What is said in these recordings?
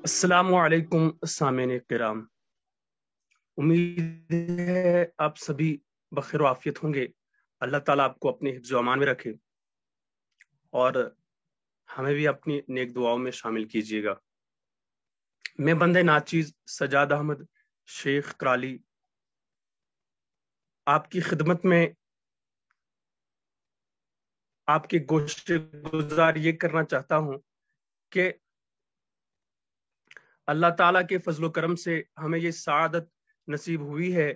السلام علیکم سامعین کرام، امید ہے آپ سبھی بخیر و عافیت ہوں گے۔ اللہ تعالیٰ آپ کو اپنے حفظ و امان میں رکھے اور ہمیں بھی اپنی نیک دعاؤں میں شامل کیجیے گا۔ میں بندے ناچیز سجاد احمد شیخ کرالی آپ کی خدمت میں آپ کے گوشت گزار یہ کرنا چاہتا ہوں کہ اللہ تعالیٰ کے فضل و کرم سے ہمیں یہ سعادت نصیب ہوئی ہے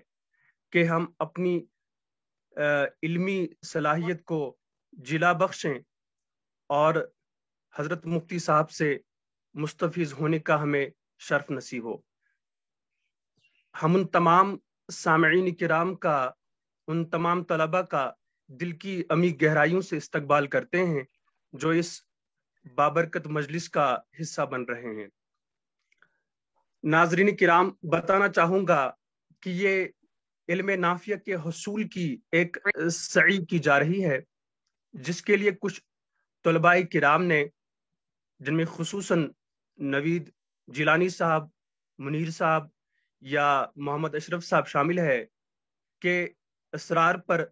کہ ہم اپنی علمی صلاحیت کو جلا بخشیں اور حضرت مفتی صاحب سے مستفیض ہونے کا ہمیں شرف نصیب ہو۔ ہم ان تمام سامعین کرام کا، ان تمام طلبہ کا دل کی عمیق گہرائیوں سے استقبال کرتے ہیں جو اس بابرکت مجلس کا حصہ بن رہے ہیں۔ ناظرین کرام، بتانا چاہوں گا کہ یہ علم نافیہ کے حصول کی ایک سعی کی جا رہی ہے، جس کے لیے کچھ طلباء کرام نے، جن میں خصوصاً نوید جیلانی صاحب، منیر صاحب یا محمد اشرف صاحب شامل ہے، کہ اسرار پر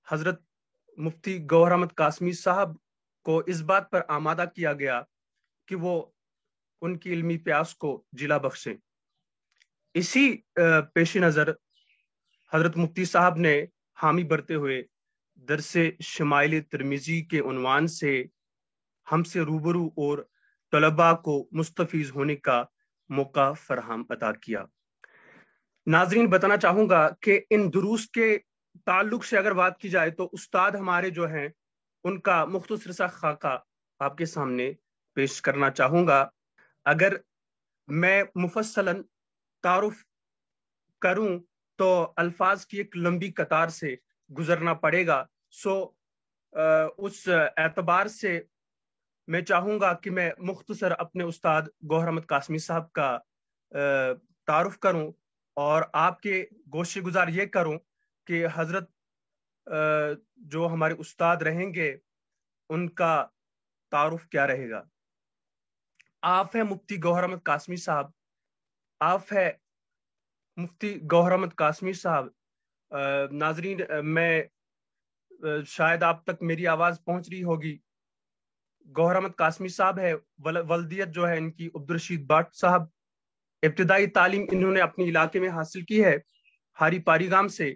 حضرت مفتی گوہر احمد قاسمی صاحب کو اس بات پر آمادہ کیا گیا کہ وہ ان کی علمی پیاس کو جلا بخشیں۔ اسی پیش نظر حضرت مفتی صاحب نے حامی برتے ہوئے درس شمائل ترمذی کے عنوان سے ہم سے روبرو اور طلباء کو مستفیض ہونے کا موقع فراہم عطا کیا۔ ناظرین، بتانا چاہوں گا کہ ان دروس کے تعلق سے اگر بات کی جائے تو استاد ہمارے جو ہیں ان کا مختصر سا خاکہ آپ کے سامنے پیش کرنا چاہوں گا۔ اگر میں مفصلاً تعارف کروں تو الفاظ کی ایک لمبی قطار سے گزرنا پڑے گا، اس اعتبار سے میں چاہوں گا کہ میں مختصر اپنے استاد گوہر احمد قاسمی صاحب کا تعارف کروں اور آپ کے گوشے گزار یہ کروں کہ حضرت جو ہمارے استاد رہیں گے ان کا تعارف کیا رہے گا۔ آپ ہے مفتی گوہر احمد قاسمی صاحب، آپ ہے مفتی گوہر احمد قاسمی صاحب۔ ناظرین، میں شاید آپ تک میری آواز پہنچ رہی ہوگی۔ گوہر احمد قاسمی صاحب ہے، ولدیت جو ہے ان کی عبدالرشید بٹ صاحب۔ ابتدائی تعلیم انہوں نے اپنی علاقے میں حاصل کی ہے، ہاری پاری گام سے،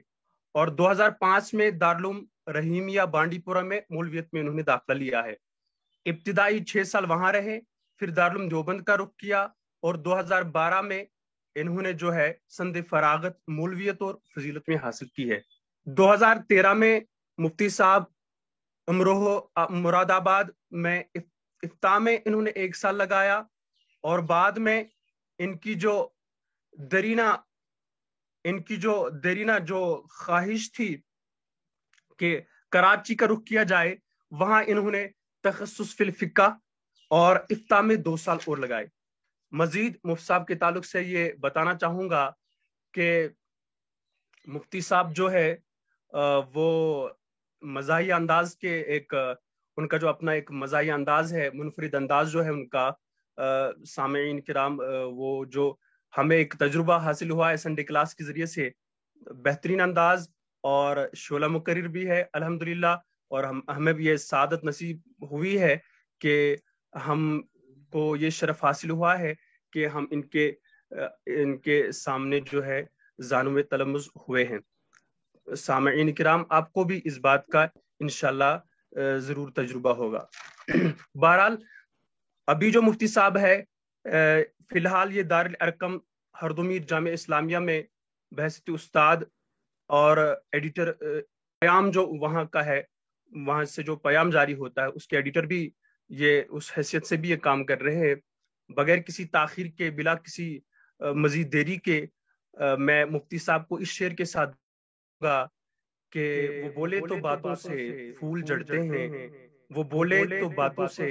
اور 2005 میں دارالعلوم رحیمیہ بانڈی پورہ میں مولویت میں انہوں نے داخلہ لیا ہے۔ ابتدائی 6 سال وہاں رہے، پھر دارالعلوم دیوبند کا رخ کیا اور 2012 میں انہوں نے جو ہے سند فراغت مولویت اور فضیلت میں حاصل کی ہے۔ 2013 میں مفتی صاحب امروہ مراد آباد میں افتاء میں انہوں نے 1 سال لگایا، اور بعد میں ان کی جو دیرینہ جو خواہش تھی کہ کراچی کا رخ کیا جائے، وہاں انہوں نے تخصص فی الفقہ اور افتاء میں 2 سال اور لگائے۔ مزید مفتی صاحب کے تعلق سے یہ بتانا چاہوں گا کہ مفتی صاحب جو ہے وہ مزاحیہ انداز کے ان کا جو اپنا ایک مزاحیہ انداز ہے، منفرد انداز جو ہے ان کا، سامعین کرام، وہ جو ہمیں ایک تجربہ حاصل ہوا ہے سنڈے کلاس کے ذریعے سے، بہترین انداز اور شعلہ مقرر بھی ہے الحمدللہ، اور ہمیں بھی یہ سعادت نصیب ہوئی ہے کہ ہم کو یہ شرف حاصل ہوا ہے کہ ہم ان کے سامنے جو ہے زانو تلمذ ہوئے ہیں۔ سامعین کرام، آپ کو بھی اس بات کا انشاءاللہ ضرور تجربہ ہوگا۔ بہرحال ابھی جو مفتی صاحب ہے، فی الحال یہ دارالارقم ہردمیر جامعہ اسلامیہ میں بحیثیت استاد اور ایڈیٹر، پیام جو وہاں کا ہے، وہاں سے جو پیام جاری ہوتا ہے اس کے ایڈیٹر بھی یہ اس حیثیت سے بھی یہ کام کر رہے ہیں۔ بغیر کسی تاخیر کے، بلا کسی مزید دیری کے، میں مفتی صاحب کو اس شعر کے ساتھ گا کہ وہ بولے تو باتوں سے پھول جڑتے ہیں، وہ بولے تو باتوں سے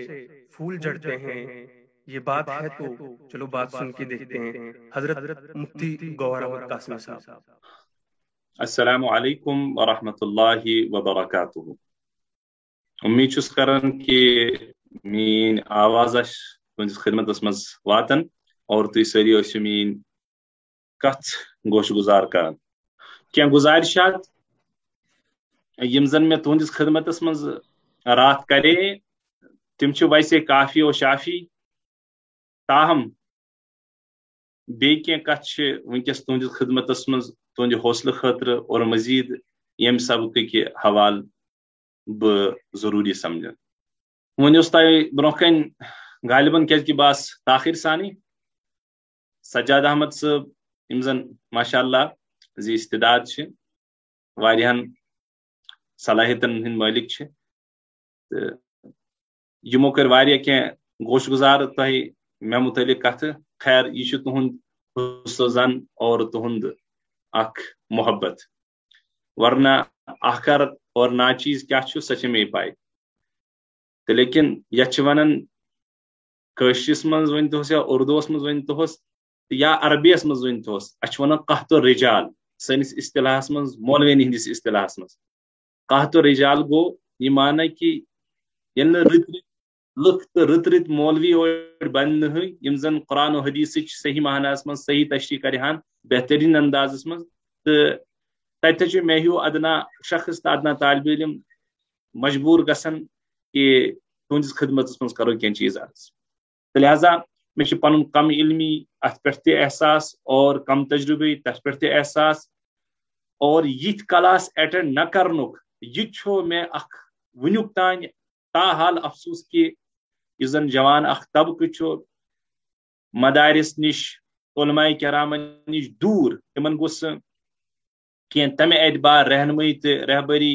پھول جڑتے ہیں، یہ بات ہے تو چلو بات سن کے دیکھتے ہیں۔ حضرت مفتی گوہر احمد قاسمی صاحب۔ السلام علیکم ورحمۃ اللہ وبرکاتہ۔ امید چھس کران کہ میری آواز تہندس خدمتس مز واتن اور تھی ساری ٲسِو میٲنۍ کتھ گوش گزار کران کینٛہہ گزارشات یم زن میں تہندس خدمتس مز رات کرے تم چھ ویسے کافی و شافی تاہم بیٚیہِ کینٛہہ کتھ چھ ونکس تہندس خدمتس مز تہندِ حوصلہٕ خٲطرٕ اور مزید یم سبقٕکۍ کہ حوالہٕ بہٕ ضروٗری سمجھان وۄنۍ اوس تۄہہِ برونٛہہ کَنہِ غالباً کیازکہِ بہٕ آس تاخیر سانٕے سجاد احمد صٲب یم زن ماشاء اللہ زی استعداد چھ واریاہن صلاحیتن ہند مٲلک چھ تہٕ یمو کٔر واریاہ کینٛہہ گوش گزار تۄہہِ مےٚ متعلق کتھٕ خیر یہ چھ تہنٛد حُسنُ زن اور تہنٛد اکھ محبت ورنہ آخر اور ناچیز کیا چھُ سۄ چھِ مے پاے تہٕ لیکن یتھ چھِ ونان کٲشرِس منٛز ؤنۍتوہس یا اردوس منٛز ؤنۍتوہس یا عربیس منٛز ؤنۍتوہس اَسہِ چھِ ونان قحط الرجال سٲنِس اصطلاحس منٛز مولوینی ہٕنٛدِس اصطلاحس منٛز قحط الرجال گوٚو یہِ مانا کہِ ییٚلہِ نہٕ رٕتۍ لُکھ تہٕ رٕتۍ مولوی اور بننہٕے یم زن قرآن و حدیثٕچ صحیح معناہس منٛز صحیح تشریح کرہن بہترین اندازس منٛز تہٕ تتہِ چھُ مےٚ ہیوٗ ادنا شخص تہٕ ادنا طالبہِ علم مجبوٗر گژھان کہ تہنٛدِس خدمتس منٛز کرو کینٛہہ چیٖز عرض تہٕ لہذا مےٚ چھُ پنُن کم علمی اتھ پٮ۪ٹھ تہِ احساس اور کم تجربی تتھ پٮ۪ٹھ تہِ احساس اور یِتھ کلاس ایٹینڈ نہ کرنُک یہِ چھُ مےٚ اکھ وُنیُک تانۍ تاحال افسوس کہ یُس زن جوان اکھ طبقہٕ چھُ مدارس نش علماء کرامن نش دوٗر تِمن گوٚژھ کینٛہہ تمہِ اعتبار رہنمٲیی تہٕ رہبری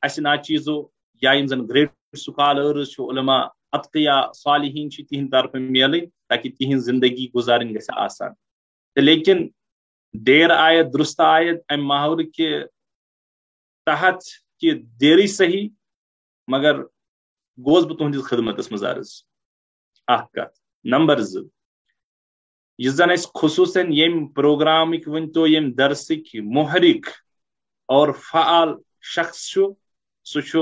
اسہِ ناچیٖزو یا یم زن گریٹ سکالٲرٕز چھِ علماء اتقیا صالحین چھِ تِہنٛدِ طرفہٕ میلٕنۍ تاکہ تِہنٛز زندگی گزارٕنۍ گژھِ آسان تہٕ لیکن دیر آیت درست آیت امہِ محاورٕ کہِ تحت کہ دیرٕے صحیح مگر گوس بہٕ تہنٛدِس خدمتس منٛز عرض اکھ کتھ نمبر 2 یُس زن اسہِ خصوٗصن ییٚمہِ پروگرامٕکۍ ؤنۍتو ییٚمہِ درسٕکۍ محرک اور فعال شخص چھُ سُہ چھُ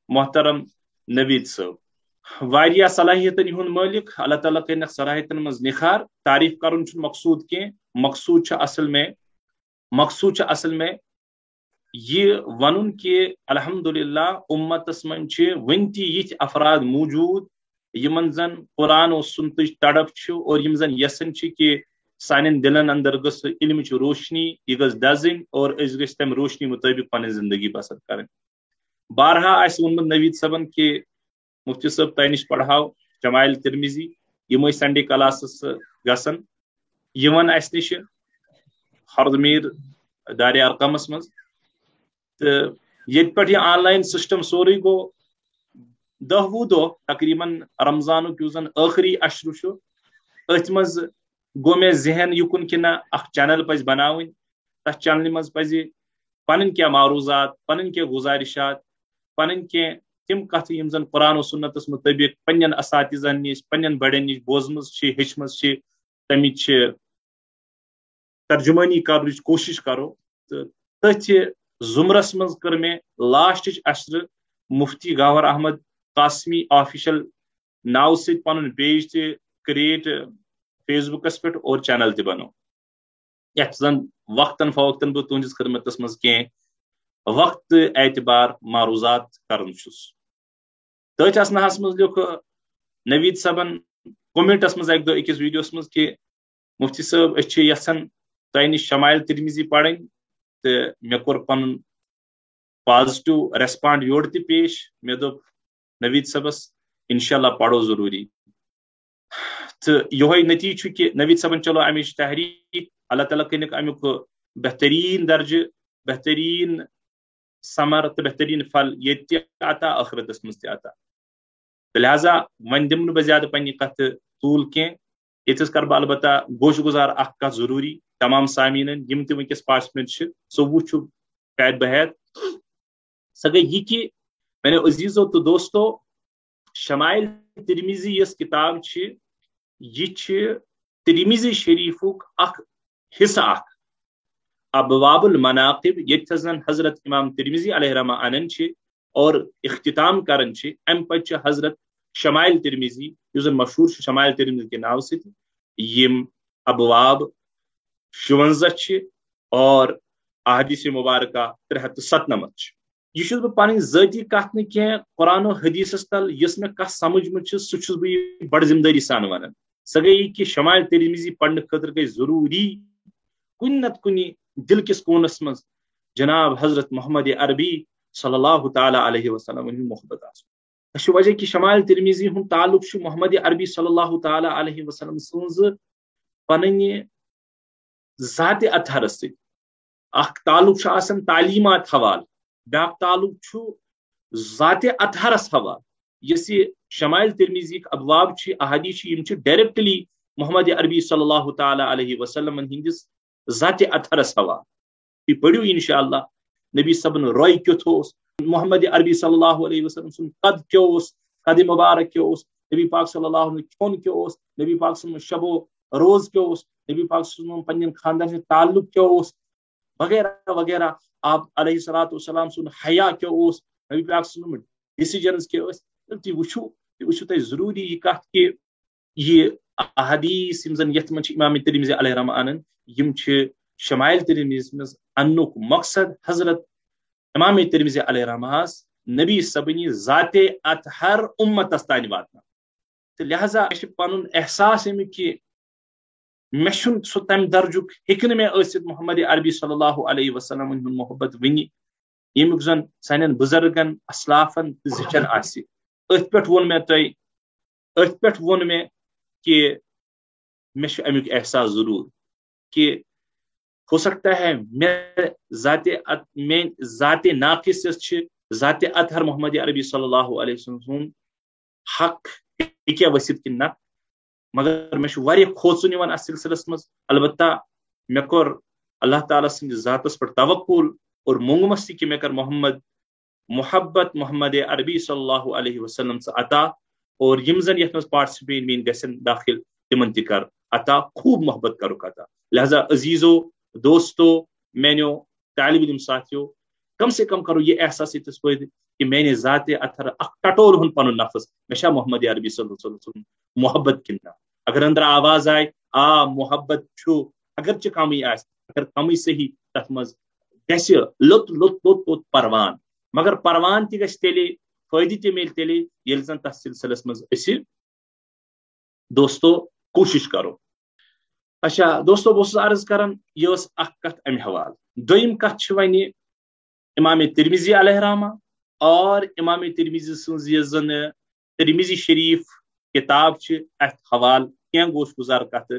محترم نوید صٲب واریاہ صلاحیتن ہُنٛد مٲلک اللہ تعالیٰ کٔرنکھ صلاحیتن منٛز نکھار تعریف کرُن چھُنہٕ مقصوٗد کینٛہہ مقصوٗد چھُ اصل میں یہ ونُن کہ الحمدللہ امتس منٛز چھِ وُنہِ تہِ یِتھۍ افراد موجوٗد یمن زن قرآن و سنتٕچ تڑپ چھِ اور یم زن یژھان چھِ کہ سانٮ۪ن دلن اندر گٔژھ علمٕچ روشنی یہ گٔژھ دزٕنۍ اور أسۍ گٔژھۍ تمہِ روشنی مطٲبق پنٕنۍ زندگی بسر کرٕنۍ بارہا آسہِ ووٚنمُت نوید صٲبن کہ مفتی صٲب تۄہہِ نِش پڑھاو شمائل ترمیزی یِم ٲسۍ سنڈے کلاسس گژھان یِوان اسہِ نِش ہردمیر دارِ ارقمس منٛز تہٕ ییٚتہِ پٮ۪ٹھ یہِ آن لائن سسٹم سورُے گوٚو 10-20 دۄہ تقریباً رمضانُک یُس زن ٲخری اشرٕ چھُ أتھۍ منٛز گوٚو مےٚ ذہن یُکُن کہِ نہ اکھ چینل پزِ بناوٕنۍ تتھ چینلہِ منٛز پزِ پنٕنۍ کینٛہہ معروضات پنٕنۍ کینٛہہ گزارشات پنٕنۍ کینٛہہ تِم کتھٕ یم زن قرآن و سنتس مطٲبق پننٮ۪ن اساتذن نِش پننٮ۪ن بڑٮ۪ن نِش بوزمٕژ چھِ ہیٚچھمٕژ چھِ تمِچ ترجمٲنی کرنٕچ کوٗشش کرو تہٕ تٔتھۍ زمرس منٛز کٔر مےٚ لاسٹٕچ اشرٕ مفتی گوہر احمد قاسمی آفیشل ناو سۭتۍ پنُن پیج تہِ کریٹ فیس بُکس پٮ۪ٹھ اور چینل تہِ بنو یتھ زن وقتن فوقتن بہٕ تُہنٛدِس خدمتس منٛز کینٛہہ وقت اعتبار معروضات کران چھُس تٔتھۍ اسناہس منٛز لیوٚکھ نوید صٲبن کومنٹس منٛز اکہِ دۄہ أکِس ویڈیوس منٛز کہ مفتی صٲب أسۍ چھِ یژھان تۄہہِ نِش شمائل ترمیزی پرٕنۍ تہٕ مےٚ کوٚر پنُن پازٹِو ریسپانڈ یورٕ تہِ پیش مےٚ دوٚپ نوید صٲبس انشاءاللہ پرو ضروٗری تہٕ یِہوے نتیٖجہٕ چھُ کہ نوید صٲبن چلو امِچ تحریٖک اللہ تعالیٰ کٔرنکھ امیُک بہتریٖن درجہٕ بہتریٖن ثمر تہٕ بہتریٖن پھل ییٚتہِ تہِ عطا ٲخرتس منٛز تہِ عطا تہٕ لہذا وۄنۍ دِمہٕ نہٕ بہٕ زیادٕ پننہِ کتھٕ طوٗل کینٛہہ ییٚتھس کرٕ بہٕ البتہ گوش گزار اکھ کتھ ضروٗری تمام سامعیٖنن یم تہِ ونکیٚس پارٹسپینٹ چھِ 24 چھُ قید بحیت سۄ گٔے یہِ کہ میانیو عزیزو تہٕ دوستو شمائل ترمیزی یۄس کتاب چھِ یہِ چھِ ترمیزی شریفُک اکھ حصہٕ اکھ ابواب المناقب ییٚتھس زن حضرت امام ترمیزی علیہ رحمہ انان چھِ اور اختتام کران چھِ امہِ پتہٕ چھِ حضرت شمائل ترمیزی یوزن مشہور شمائل ترمذی کے ناو ست یم ابواب 56 اور احادیث مبارکہ 397 یہ بہ پن ذاتی کت نا کی قرآن و حدیثس تل یس میں کت سمجھ مت سہ بہ بڑ ذمہ داری سان ونان سہ گئی کہ شمائل ترمذی پڑھنے خاطر گئی ضروری کن نت کن دل کس کونس مز جناب حضرت محمد عربی صلی اللہ تعالی علیہ وسلم محبت اس وجہ کہ شمائل ترمذی ہند تعلق محمد عربی صلی اللہ تعالی علیہ وسلم سنز پن ذات اطہرس ست اخ تعلق آسان تعلیمات حوالہ بیاکھ تعلق ذات اطہرس حوالہ یس یہ شمائل ترمذی ابواب احادیث ڈائریکٹلی محمد عربی صلی اللہ تعالی علیہ وسلم ہندس ذات اطہرس حوالہ یہ پڑھو انشاءاللہ نبی صبن روی کیت محمد عربی صلی اللہ علیہ وسلم سن قد کیوس قد مبارک کیوس نبی پاک صلی اللہ علیہ وسلم کھون کیوس نبی پاک صلی اللہ علیہ وسلم شب و روز کیوس نبی پاک صلی اللہ علیہ وسلم پنن خاندان سے تعلق کیوس وغیرہ وغیرہ آپ علیہ الصلوۃ والسلام سن حیا کیوس نبی پاک صلی اللہ علیہ وسلم ڈیسیجنز کیوس تی وچھو تی ضروری یہ کت کہ یہ احادیث زن یت من امام ترمذی علیہ رحمہ یم شمائل ترمذی مز انک مقصد حضرت امام ترمذی علیہ رحمہ نبی صبنی ذات اطہر امتس تان واتنا تو لہذا پن احساس امیک کہ مے سہ تمہ درجک ہیکہ مے ٲسِتھ محمد عربی صلی اللہ علیہ وسلم ہند محبت ونہ یمیک زن سانین بزرگن اسلافن زچن آسی ات پہ وون مے کہ مے امیک احساس ضرور کہ ہو سکتا ہے میں ذات ناقص ذات اطہر محمد عربی صلی اللہ علیہ وسلم حق ہیکیا ورثت کن نہ مگر مے واریاہ کھوژن یوان اس سلسلس مز البتہ مے کور اللہ تعالیٰ سند ذاتس پر توکل اور مونگمس کہ مے کر محبت محمد عربی صلی اللہ علیہ وسلم سے عطا اور یم زن یت مز پارٹسپیٹ مین گژھن داخل تمن تہ کر عطا خوب محبت کرک عطا لہذا عزیزو دوستو میانو طالب علم ساتھیو کم سے کم کرو یہ احساس اتس پہ کہ میں نے ذات اطہر اخ ٹٹول ہن پن نفس مشا محمد عربی صلی اللہ علیہ وسلم محبت کنہ اگر اندر آواز آئے محبت چھو اگرچہ کمی آس اگر کمی صحیح تت مز گژھِ لوت لوت لوت لوت پروان مگر پروان تہ گژھِ تیلے فائدہ تہ مل تیلے یل زن تس سلسلس مز اس دوستو کوشش کرو اچھا دوستو بہت عرض کران یہ اخ کت امہ حوالہ دویم کت ون امام ترمذی علیہ رحمہ اور امام ترمذی سن یہ زن ترمذی شریف کتاب ات حوالہ کی گوش گزار کت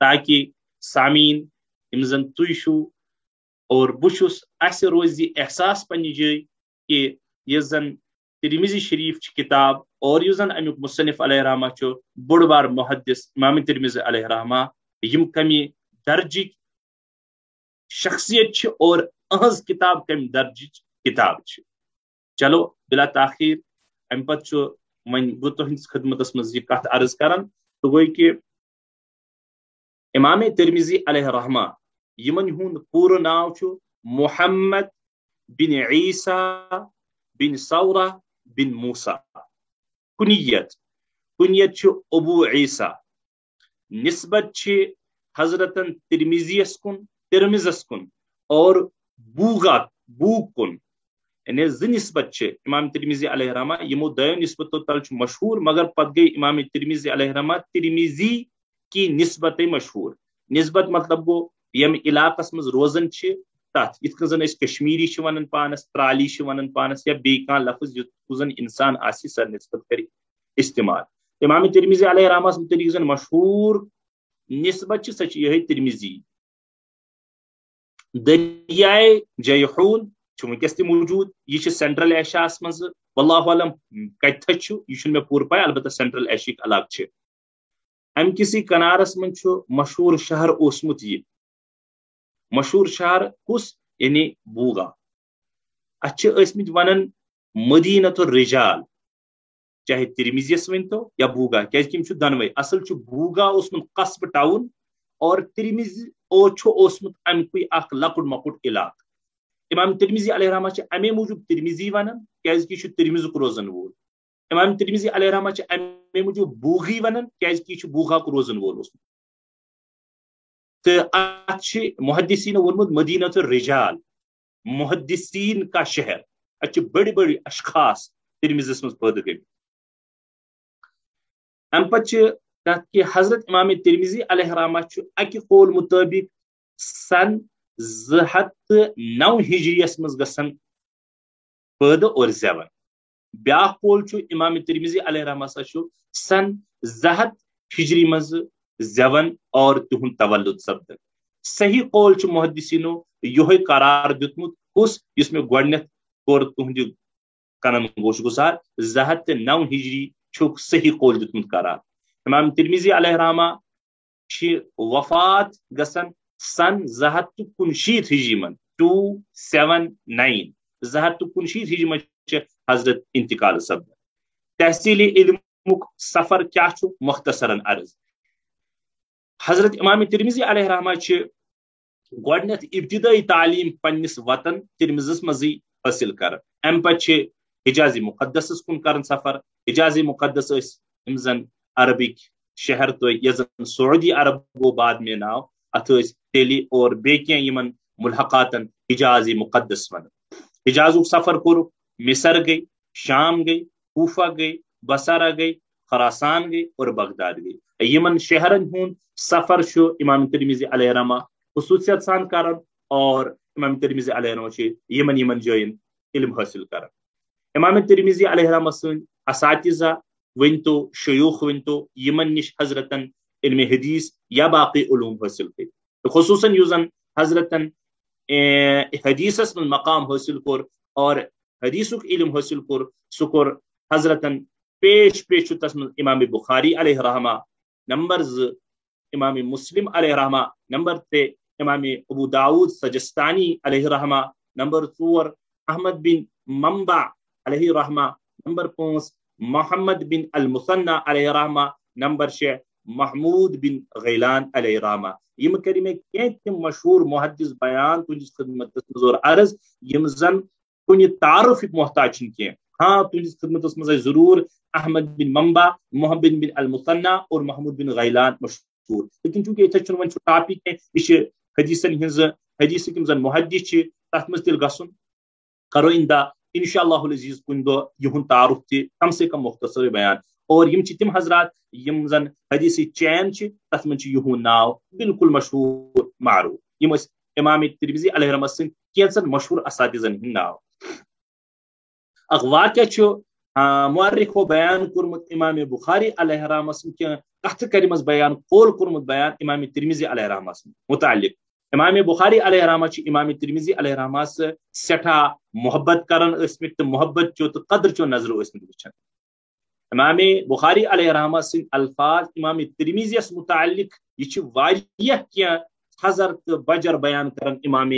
تاکہ سامعین یم زن تھی چھو اور بہس اس روز یہ احساس پنہ جائے کہ یہ زن ترمذی شریف کتاب اور یہ زن امیک مصنف علیہ رحمہ بوڑ بار محدث امام ترمذی علیہ رحمہ یم کمی درجک شخصیت اور اہز کتاب کم درجچ کتاب چلو بلا تاخیر ام پت من بہ تہندس خدمتس مز یہ کت عرض کران تو گوئی کہ امام ترمذی علیہ رحمہ یمن ہند پور ناو محمد بن عیسیٰ بن ثورہ بن موسیٰ کنیت ابو عیسیٰ نسبت حضرت ترمذیس کن ترمزس کن اور بوگ کن یعنی ز نسبت امام ترمذی علیہ رحمہ یمو دو نسبتوں تل مشہور مگر پت گئی امام ترمذی علیہ رحمہ ترمذی کی نسبت مشہور نسبت مطلب گو یم علاقس مز روزن تت یت زن کشمیری ونان پانس ترالی ونان پانس یا بی کان لفظ زن انسان آسی سر نسبت کر استعمال امام ترمذی علیہ رحمہ متعلق زن مشہور نسبت سہ یہ ترمذی دریائے جیحون ونکس تہ موجود یہ سینٹرل ایشیا مز واللہ عالم کتھ یہ مے پور پائی البتہ سینٹرل ایشیا علاقہ ام کسی کنارس من مشہور شہر اوسمت یہ مشہور شہر کس یعنی بوگا اتھ ٲسمٕتۍ ونان مدینۃ الرجال چاہے ترمذیس ونتو یا بوگا کی دنوے اصل بوگا اوسمت قصب ٹاؤن اور ترمذی اوسمت امکے اخ لکٹ مکٹ علاقہ امام ترمذی علیہ رحمہ امی موجود ترمذی ونان کی ترمذک روزن وول امام ترمذی علیہ رحمہ امے موجود بوغی ونن کی بوغاک روزن وول تو ات محدثین ورمت مدینۃ الرجال محدثین کا شہر ات بڑی بڑی اشخاص ترمذیس مز پید گئی ام پتہ کہ حضرت امام ترمذی علیہ رحمہ اکہ قول مطابق سن 209 ہجریس مز گسن پید اور زیون بیاا قول امام ترمذی علیہ رحمہ سن 200 ہجری مز زیون اور تہند تولد سپد صحیح قول محدثینو یہ قرار دتمت اس میں گۄڈنیتھ کور تہند کنن گوش گزار 209 ہجری چھک صحیح قول دتمت قرار امام ترمذی علیہ رحمہ وفات گسن سن 219 ہجری من 279 219 ہجری من حضرت انتقال سپد تحصیل علمک سفر کیا مختصراً عرض حضرت امام ترمذی علیہ رحمہ گۄڈنیتھ ابتدائی تعلیم پنس وطن ترمذس مزی حاصل کر ام پہ حجاز مقدس کن کرن سفر حجاز مقدس یم زن عربک شہر تو یزن سعودی عرب گو بعد میں ناو ات تیلی اور بیکین یمن ملحقاتن حجاز مقدس ون حجاز سفر کور مصر گئی شام گئی کوفہ گئی بصرہ گئی خراسان گئی اور بغداد گئی یمن شہرن ہند سفر امام ترمذی علیہ رحمہ خصوصیت سان کرن اور امام ترمذی علیہ رحمہ یمن یمن جائن علم حاصل کرن امام ترمذی علیہ رحمہ سن اساتذہ ونتو شیوخ ونتو یمن نش حضرتن علم حدیث یا باقی علوم حاصل کی خصوصاً یوزن حضرتن حدیثس من مقام حاصل کور اور حدیثک علم حاصل کور سکور حضرتن پیش پیش تس من امام بخاری علیہ رحمہ نمبر 2 امام مسلم علیہ رحمہ نمبر 3 امام ابو داود سجستانی علیہ رحمہ نمبر 4 احمد بن منبع علیہ رحمہ نمبر 5 محمد بن المثنى علیہ رحمہ نمبر 6 محمود بن غیلان علیہ رحمہ یم کری میں تم مشہور محدث بیان تہندس خدمت اور عرض یم زن کن تعارف محتاج کی ہاں تہندس خدمت مز ضرور احمد بن منبع محمد بن المثنى اور محمود بن غیلان مشہور لیکن چونکہ یہ ون ٹاپک یہ حدیثن ہز حدیث زن محدث تر مز تیل گھن کرو اندہ انشاء اللہ العزیز کن دہ یہ تعارف تہ کم سے کم مختصر بیان اور یم تم حضرات یم زن حدیث چین تر من یہ ناو بالکل مشہور معروف یم امام ترمذی علیہ رحمہ سن کینچن مشہور اساتذن ہند ناو اخ واقعہ مورخ بیان کورمت امام بخاری علیہ رحمہ سن کت کرمز بیان قول کورمت بیان امام ترمذی علیہ رحمہ سن متعلق امام بخاری علیہ رحمہ امام ترمذی علیہ رحمہ سٹھا محبت کرن اسمت محبت چو تو قدر چو نظر اسمت وچھن امام بخاری علیہ رحمہ سن الفاظ امام ترمذی اس متعلق یہ واریہ کیا حضر تو بجر بیان کرن امام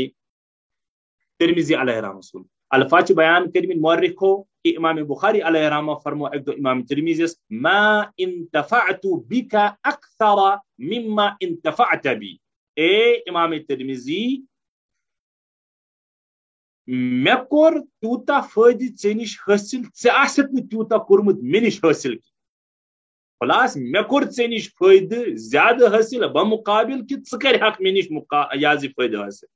ترمذی علیہ رحمہ سن الفاظ بیان کرمن مورخ ہو کہ امام بخاری علیہ رحمہ فرمو ایک دو امام ترمذی ما انتفعت بک اکثر مما انتفعت بی اے امام ترمذی مے کور تیوتا فائدہ ژے نش حاصل ژے آسکھ نہ تیوتا کورمت مے نش حاصل کی خلاص مے کور ژے نش فائدہ زیادہ حاصل بمقابل کہ ژٕ کرہاکھ مے نش یازِ فائدہ حاصل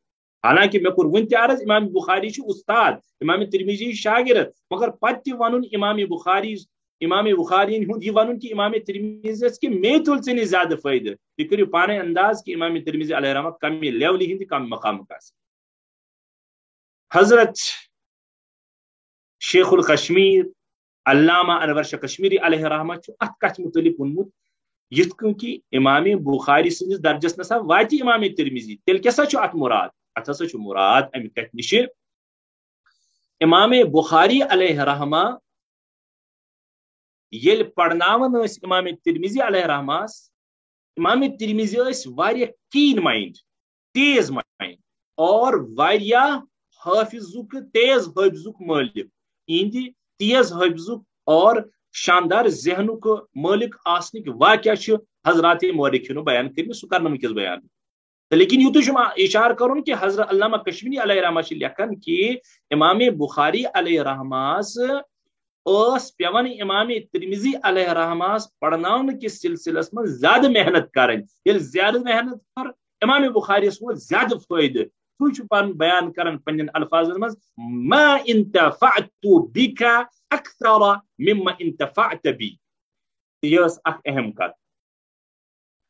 حالانکہ مے کور ون تہ عرض امام بخاری استاد امام ترمذی شاگرد مگر پتہ ونن امام بخاری ہند یہ ون کہ امام ترمذی کہ مے تل ژے زیادہ فائدہ یہ کرو پانے انداز کہ امام ترمذی علیہ رحمہ کم لیول ہند کم مقام حضرت شیخ الکشمیر علامہ انور شاہ کشمیری علیہ رحمہ ات کت متعلق ونمت یت کن کہ امام بخاری سندس درجس نسا وات امام ترمذی تیل کیسا ات مراد ات ہسا مراد امہ کت نش امام بخاری علیہ رحمہ یل پڑھناون امام ترمذی علیہ رحمہ امام ترمذی واریہ کین مائنڈ تیز مائنڈ اور واریہ حافظک تیز حافظک مالک اہند تیز حافظک اور شاندار ذہنک مالک آسنک واقعہ حضرات مورخینو بیان کرنے سہ کرن ونکس بیان لیکن یوت اشار کرن کہ حضرت علامہ کشمیری علیہ رحمہ لکھن کہ امام بخاری علیہ رحمہ پیون امام ترمذی علیہ رحمہ پڑھناؤن کس سلسلس من زیادہ محنت کریں یل زیادہ محنت کر امام بخاری ووت زیادہ فائدہ سہ پن بیان کران پنن الفاظن مز ما انتفعت بک اکثر مما انتفعت بی یہ اخ اہم کت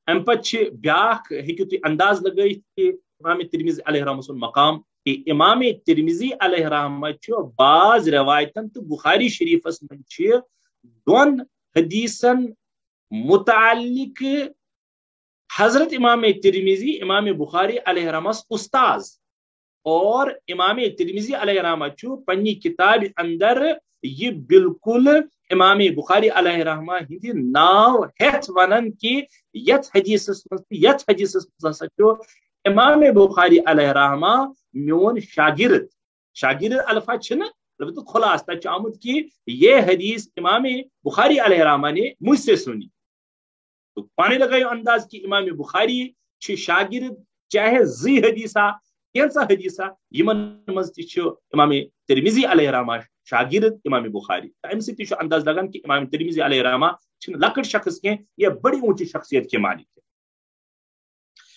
ام پتہ بیاکھ ہیکو تھی انداز لگائت کہ امام ترمذی علیہ رحمہ سن مقام کہ امام ترمذی علیہ رحمہ بعض روایتن تو بخاری شریفس من دون حدیثن متعلق حضرت امام ترمذی امام بخاری علیہ رحمہ استاذ اور امام ترمذی علیہ رحمہ پنی کتاب اندر یہ بالکل امام بخاری علیہ رحمہ ہندی ناو ہتھ ونن کہ یت حدیث امام بخاری علیہ رحمہ میون شاگرد الفاظ البتہ خلاص تک آمد کہ یہ حدیث امام بخاری علیہ رحمہ نے مجھ سے سنی تو پانے لگائی انداز کہ امام بخاری شاگرد چاہے زی حدیثہ کینسا حدیثہ یمن مز امام ترمذی علیہ رحمہ شاگرد امام بخاری ام سی انداز لگان کہ امام ترمذی علیہ رحمہ لکٹ شخص کی یہ بڑی اونچی شخصیت کے مالک ہے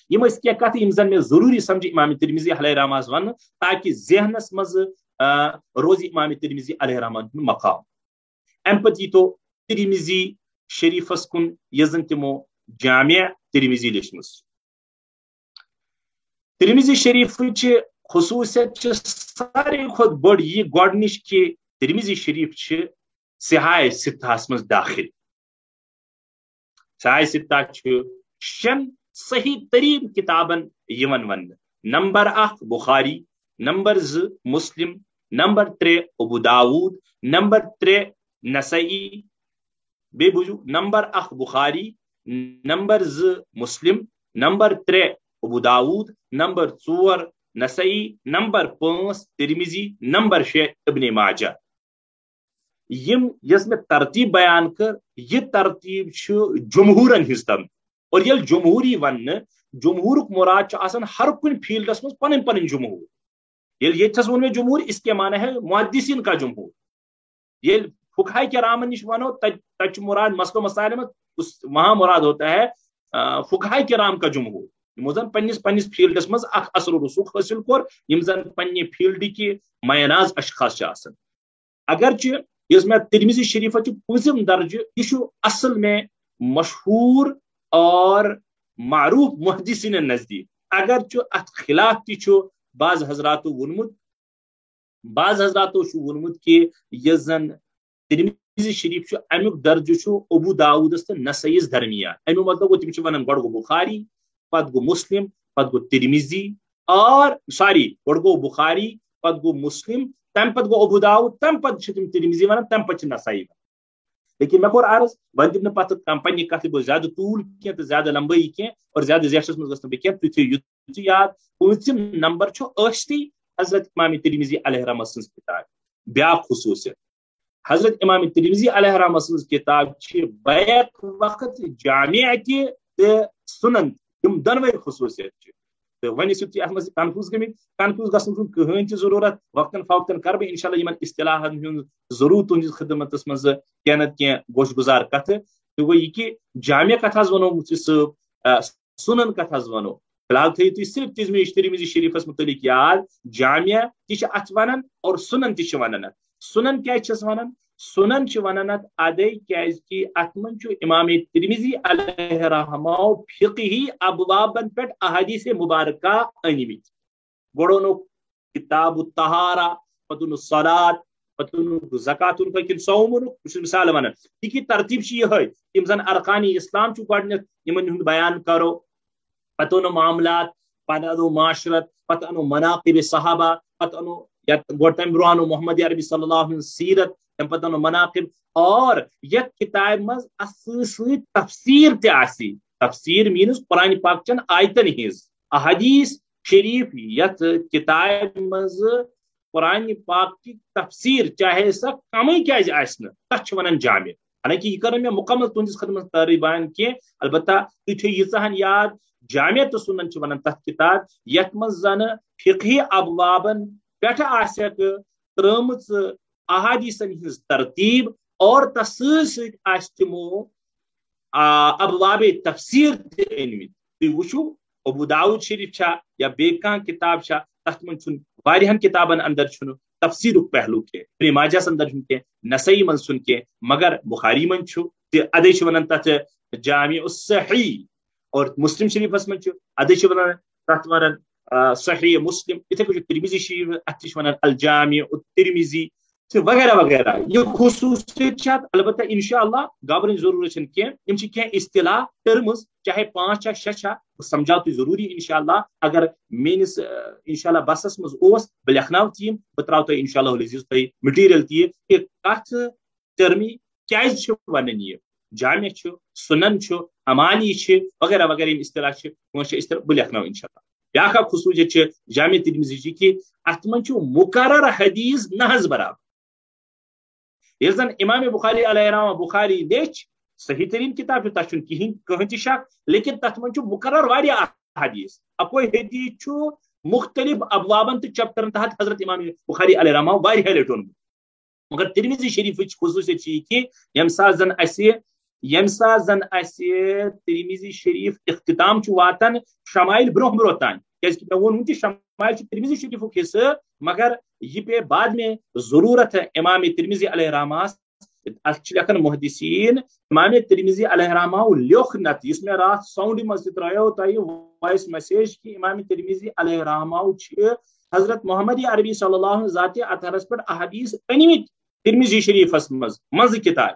یہ کت زن میں ضروری سمجھ امام ترمذی علیہ رحمہ ون تاکہ ذہنس مز روزی امام ترمذی علیہ رحمہ مقام ام پتہ یہ تو ترمذی شریفس کن یزن تمو جامع ترمذی لیچمس ترمذی شریف خصوصیت ساری کھت بڑ یہ گۄڈنِچ کہ ترمذی شریف صحاح ستہس مز داخل صحاح ستہ شن صحیح ترین کتابن یون ون نمبر 1 بخاری نمبر 2 مسلم نمبر 3 ابو داود نمبر 3 نسائی بے بوجو نمبر 1 بخاری نمبر 2 مسلم نمبر 3 ابو داود نمبر 4 نسائی نمبر 5 ترمذی نمبر 6 ابن ماجہ یس میں ترتیب بیان کر یہ ترتیب جمہورن ہز تم اور یل جمہوری ون جمہورک مراد آسان ہر کن فیلڈس مز پن پن جمہور یل یتھس ون میں جمہور اس کے معنی ہے محدثین کا جمہور یل فقہاء کرام نش ونو تچ مراد مسئلہ مسائل میں وہاں مراد ہوتا ہے فقہاء کرام کا جمہور زن پنس فیلڈس مز اخ اثر و رسوخ حاصل کور یم زن پنہ فیلڈ کی میناز اشخاص آسان اگرچہ یس میں ترمذی شریف پوزم درجہ یہ اصل میں مشہور اور معروف محدثین نزدیک اگرچہ ات خلاف تہ بعض حضراتو ونمت کہ یس زن ترمذی شریف امیک درجہ ابو داودس تو نسائیس درمیان امیک مطلب گو تم ونان گو بخاری پت گو مسلم پت گو ترمذی اور گو بخاری پت گو مسلم تم پت گو ابو داود تم پت تم ترمذی ونان تم پت نسائی ونان لیکن میں کور عرض ون دم پتہ پنہ کت گو زیادہ طول کی زیادہ لمبائی کی اور زیادہ زیشس مز گھن بہ تھی تھی یاد 5م نمبر اشتی حضرت امام ترمذی علیہ رحمہ سن کتاب بیاکھ خصوصیت حضرت امام ترمذی علیہ رحمہ سن کتاب بیک وقت جامع تہ سنن یم دونوے خصوصیت ون تھی ات مز کنفیوز کنفیوز گھن کہین تہ ضرورت وقتاً فوقتاً کر بہ انشاء اللہ یمن اصطلاحن ضرور تہذ خدمتس مز کی نت کی گوش گزار کت تو گو یہ کہ جامع کت ونو صاحب سنن کت ونو فی الحال تھو تھی صرف ترمذی شریفس متعلق یاد جامع تہ ات ونان اور سنن تہ ونان سنن کیا ونان سنن ونان ادے کی ات من امام ترمذی علیہ رحمہ فقہی ابوابن پہ احادیث مبارکہ انمت گوڑو کتاب الطہارہ پتہ صلاۃ پتہ زکات کن صوم مثال ونان یہ ترتیب یہ زن ارکان اسلام گۄڈنیتھ یمن ہند بیان کرو پتہ انو معاملات پتہ انو معاشرت پتہ انو مناقب صحابہ پتہ انو گوڑ تم برو انو محمد عربی صلی اللہ علیہ وسلم سیرت تم پتہ انو مناقب اور یت کتاب مز تفسیر تھی تفسیر مینز قرآن پاک چن آیتن ہز احادیث شریف یت کتاب مز قرآن پاک کی تفسیر چاہے سا کم تک ونان جامع حالانکہ یہ کر میں مکمل تہذ خدمت تاری بیان کی البتہ تھی یہن یاد جامع تو سنن ونان تک کتاب یت مز زن فقہی ابوابن پہ ترمز احادیثن ہز ترتیب اور تس تمو ابواب تفسیر انمت تھی وچھو ابو داؤد شریف چھا یا بیان کتاب چھا تت من واریہن کتابن اندر چھن تفسیر پہلو کی ابن ماجہس اندر چھن کی نسائی من چھن کی مگر بخاری من چھو ادے چھ ونان تت جامع الصحیح اور مسلم شریفس من چھ ادے چھ ونان تت ونان صحیح مسلم اتھے کچھ ترمذی شریف اتھ چھ ونان الجامع الترمذی وغیرہ وغیرہ یہ خصوصیت البتہ انشاءاللہ گابرن ضرورت کی اصطلاح ٹرمز چاہے 5 6 سمجھاو تھی ضروری انشاءاللہ اگر میس انشاءاللہ بسس مز بہ لکھناو تیم بہ تراو تہ انشاءاللہ العزیز تہ مٹیریل تہ کہ کت ٹرمی کیاز ونن یہ جامع سنن امانی وغیرہ وغیرہ اصطلاح بہ لکھناو انشاءاللہ بیاکھ خصوصیت جامع ترمذی جی کہ ات من مقرر حدیث نہ برابر یہ زن امام بخاری علیہ رحمہ بخاری لیچ صحیح ترین کتاب تک کہیں تہ شک لیکن تت من مقرر واریاہ حدیث اکوئی حدیث مختلف ابوابن تو چیپٹرن تحت حضرت امام بخاری علیہ رحمہ واریاہ لٹ اونمت مگر ترمذی شریف خصوصیت یہ کہ یم سات زن ترمذی شریف اختتام واتان شمائل برہ برہ تان کہ وون شمائل ترمذی شریف حصہ مگر یہ پہ بعد میں ضرورت ہے امام ترمذی علیہ رحمہ لکھن محدثین امام ترمذی علیہ رحمہ لوک نت اس میں رات ساؤنڈ مز ترایو تہ وائس میسیج کہ امام ترمذی علیہ رحمہ حضرت محمد عربی صلی اللہ علیہ ذات اطہرس پر احادیث انمت ترمذی شریفس مز کتاب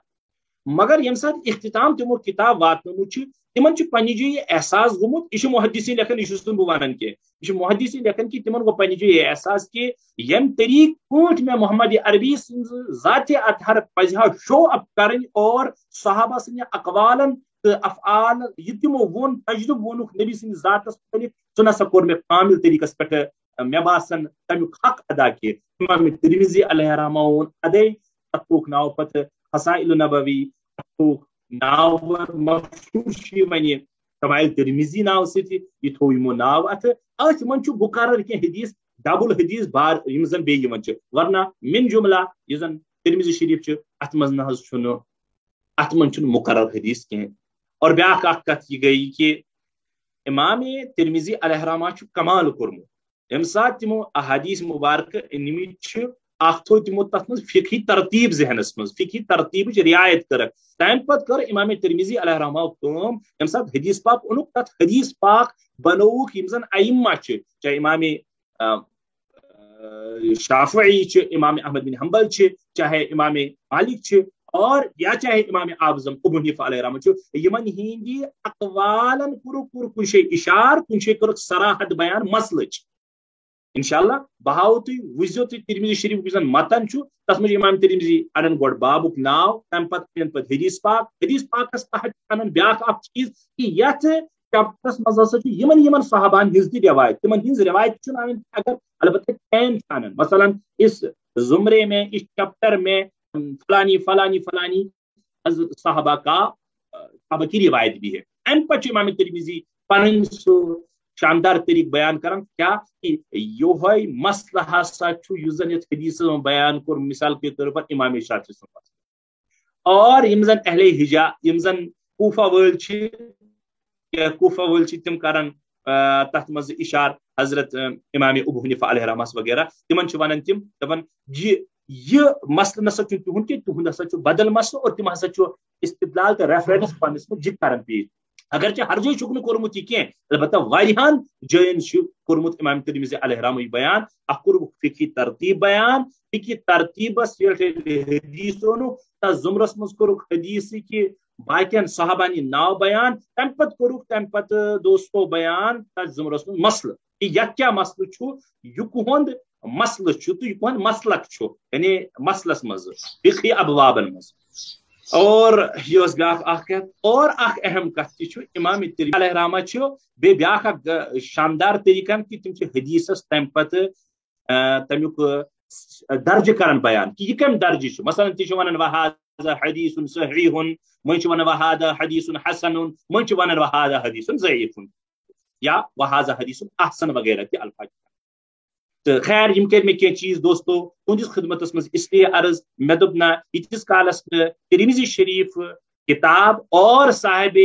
مگر یم سات اختتام تمو کتاب واتنمت تمن پنہ جائے احساس گومت یہ محدثین لکھن یہ بہ ونان کی یہ محدثین لکھن کہ تمن گو پنہ جائے احساس کہ یم طریق پٲٹھۍ میں محمد عربی سن ذات اطہر پزہا شو اپ کرن اور صحابہ سن اقوالن تو افعال یہ تمو وون تجرب وونک نبی سن ذاتس متعلق سہ نسا کور میں کامل طریقس پہ مے باسان تمیک حق ادا کی امام ترمذی علیہ رحمہ وون ادے اتوک ناو پتہ فضائل نبوی اتوک ناو مشہور ونہ شمائل ترمذی ناو ست یہ تھو یمو ناو ات من مقرر کی حدیث ڈبل حدیث بار یم زن بیٚیہِ یوان ورنہ من جملہ یہ زن ترمذی شریف ات مز نہ ات من مقرر حدیث کی اور بیاکھ اکھ کتھ یہ گئی کہ امام ترمذی علیہ رحمہ کمال کورمت یم سات تمو احادیث مبارکہ انمت اخ تھو تمو تت مز فقہی ترتیب ذہنس مز فقہی ترتیب رعایت کرک تمہ پتہ کر امام ترمذی علیہ رحمہ کٲم یم سات حدیث پاک اونک تت حدیث پاک بنوک یم زن ائمہ چاہے امام شافعی امام احمد بن حنبل چاہے امام مالک اور یا چاہے امام اعظم ابو حنیفہ علیہ رحمہ یمن ہندی اقوالن کور کن شے اشار کن شے کر صراحت بیان مسلچ انشاءاللہ بہاو تھی وزو تھی ترمذی شریف زن متن تس مجھ امام ترمذی اڑن گوڑ بابک ناو تم پتہ حدیث پاکس تحت انن بیاکھ اکھ چیز کہ یتھ چیپٹرس مز ہسا یمن صحابان ہز تہ روایت تمن ہز روایت اگر البتہ ٹائم انن مثلا اس زمرے میں اس چیپٹر میں فلانی فلانی فلانی صحابہ کی روایت بھی ہے ام پتہ امام ترمذی پن شاندار طریق بیان کران کیا کہ یہ مسئلہ ہسا زن حدیث بیان کور مثال کے طور پر امام شافعی سن اور یم زن اہل حجاز یم زن کوفہ ول تم کران تت مز اشار حضرت امام ابو حنیفہ علیہ رحمہ وغیرہ تمن ونان تم دپان یہ مسئلہ نسا تہد کی تہد ہسا بدل مسئلہ اور تم ہسا استدلال تو ریفرنس پنس مجھ کران پیش اگرچہ ہر جائے چھ کورمت یہ کی البتہ واریاہن جائن کورمت امام ترمذی علیہ رحمہ بیان اخ کور فقہی ترتیب بیان فقہی ترتیبس حدیث تس زمرس مز کورک حدیث کی باقین صحابانی ناو بیان تم پتہ کورک تم پتہ دوستو بیان تس زمرس مز مسئلہ کہ یہ کیا مسئلہ یہ کہند مسئلہ تو یہ کہند مسلک یعنی مسلس مز فقہی ابوابن مز اور یہ بیاکھ اخ اور اخ اہم کت تہ امام ترمذی علیہ رحمہ بیاکھ اکھ شاندار طریقہ کہ تم حدیثس تم پتہ تمیک درجہ کران بیان کہ یہ کم درجہ مثلا تہ ونان وہذا حدیث صحیح من ونان وہذا حدیث حسن من ونان وہذا حدیث ضعیف یا وہذا حدیث احسن وغیرہ کے الفاظ تو خیر یم کر میں چیز دوستو تہندس خدمتس مز اس لیے عرض مے دپ نا یتس کالس ترمذی شریف کتاب اور صاحب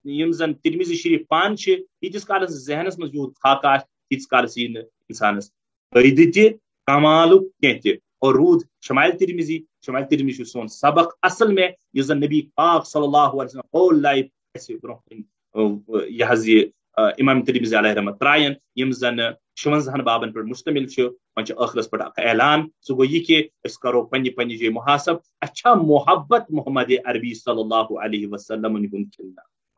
یم زن ترمذی شریف پان یتس کالس ذہنس مز یوت خاکہ تیس کالس یہ انسانس فائدہ تہ کمال کی اور رود شمائل ترمذی سون سبق اصل میں اس زن نبی پاک صلی اللہ علیہ وسلم ہول لائف برو یہ امام ترمذی علیہ رحمت ترائن یم زن 56 بابن پر مشتمل وچ آخرس پر اعلان سہ گو یہ کہ اس کرو پنہ پنہ جائے محاسب اچھا محبت محمد عربی صلی اللہ علیہ وسلم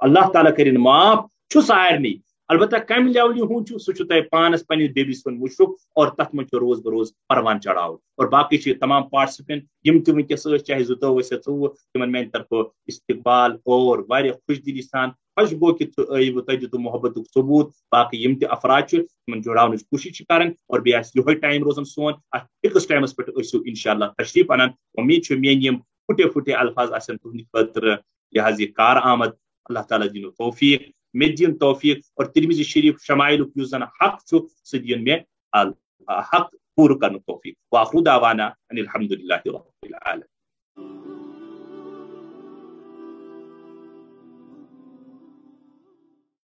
اللہ تعالیٰ کرن معاف سارے البتہ کم لیولہ ہوں سہ تہ پانس پنس بیبس کن وچرک اور تر من روز بروز پروان چڑھاؤ اور باقی تمام پارٹسپینٹ یم تہ ونکس چاہے 22 یا 24 تمن میانہ طرف استقبال اور واریاہ خوش دلی سان خوش گو کہ تہ دتو محبت ثبوت باقی یم تہ افراد تمن جڑاؤ کوشش کران اور بیٚیہِ آسہِ یہے ٹائم روزان سون أکس ٹائمس پہ ٲسِو انشاءاللہ تشریف انان امید میٲنۍ یم پھٹے الفاظ آسن تہندِ خٲطرٕ یہ کار آمد اللہ تعالیٰ دین توفیق میں دین توفیق اور ترمذی شریف شمائل یس زن حق سہ دین میں حق پور کرن توفیق واخر دعوانا ان الحمد للہ رب العالمین.